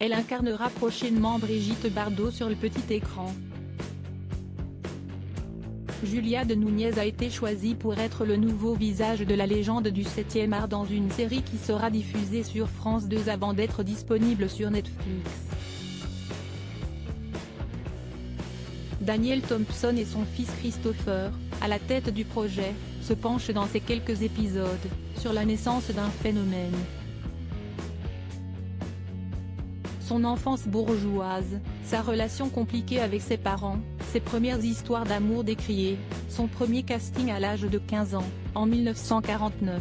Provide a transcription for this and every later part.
Elle incarnera prochainement Brigitte Bardot sur le petit écran. Julia de Núñez a été choisie pour être le nouveau visage de la légende du 7e art dans une série qui sera diffusée sur France 2 avant d'être disponible sur Netflix. Daniel Thompson et son fils Christopher, à la tête du projet, se penchent dans ces quelques épisodes, sur la naissance d'un phénomène. Son enfance bourgeoise, sa relation compliquée avec ses parents, ses premières histoires d'amour décriées, son premier casting à l'âge de 15 ans, en 1949.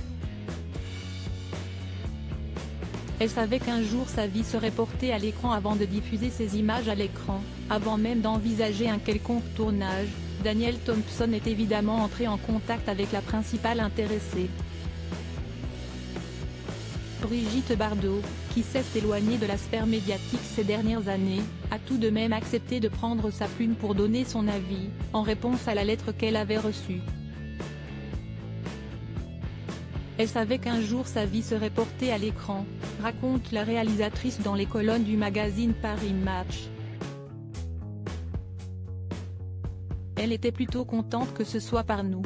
Elle savait qu'un jour sa vie serait portée à l'écran avant de diffuser ces images à l'écran, avant même d'envisager un quelconque tournage. Daniel Thompson est évidemment entré en contact avec la principale intéressée. Brigitte Bardot, qui s'est éloignée de la sphère médiatique ces dernières années, a tout de même accepté de prendre sa plume pour donner son avis, en réponse à la lettre qu'elle avait reçue. Elle savait qu'un jour sa vie serait portée à l'écran, raconte la réalisatrice dans les colonnes du magazine Paris Match. Elle était plutôt contente que ce soit par nous.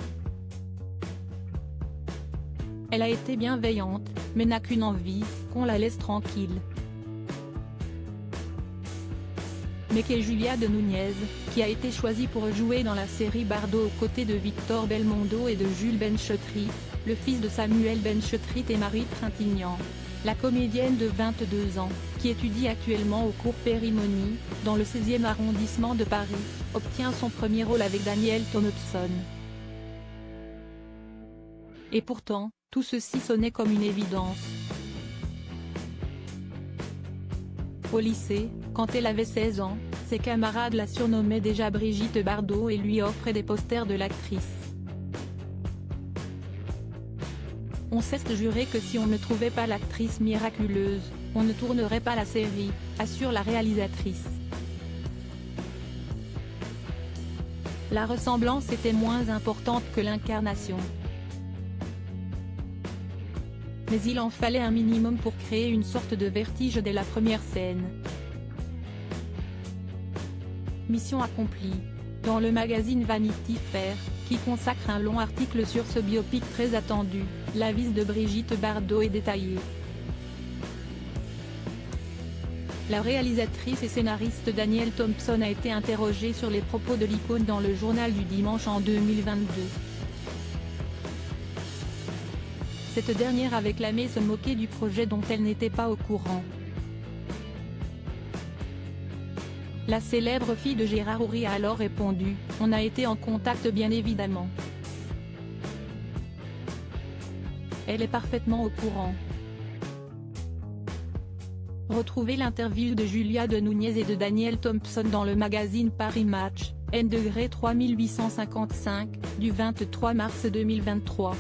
Elle a été bienveillante, mais n'a qu'une envie, qu'on la laisse tranquille. Mais qu'est Julia de Núñez, qui a été choisie pour jouer dans la série Bardot aux côtés de Victor Belmondo et de Jules Benchetrit, le fils de Samuel Benchetrit et Marie Trintignant. La comédienne de 22 ans, qui étudie actuellement au cours Périmonie, dans le 16e arrondissement de Paris, obtient son premier rôle avec Daniel Thompson. Et pourtant, tout ceci sonnait comme une évidence. Au lycée, quand elle avait 16 ans, ses camarades la surnommaient déjà Brigitte Bardot et lui offraient des posters de l'actrice. On s'est juré que si on ne trouvait pas l'actrice miraculeuse, on ne tournerait pas la série, assure la réalisatrice. La ressemblance était moins importante que l'incarnation. Mais il en fallait un minimum pour créer une sorte de vertige dès la première scène. Mission accomplie. Dans le magazine Vanity Fair, qui consacre un long article sur ce biopic très attendu, l'avis de Brigitte Bardot est détaillé. La réalisatrice et scénariste Daniel Thompson a été interrogée sur les propos de l'icône dans le Journal du Dimanche en 2022. Cette dernière avait clamé se moquer du projet dont elle n'était pas au courant. La célèbre fille de Gérard Houry a alors répondu « On a été en contact bien évidemment. Elle est parfaitement au courant ». Retrouvez l'interview de Julia de Núñez et de Daniel Thompson dans le magazine Paris Match, N°3855, du 23 mars 2023.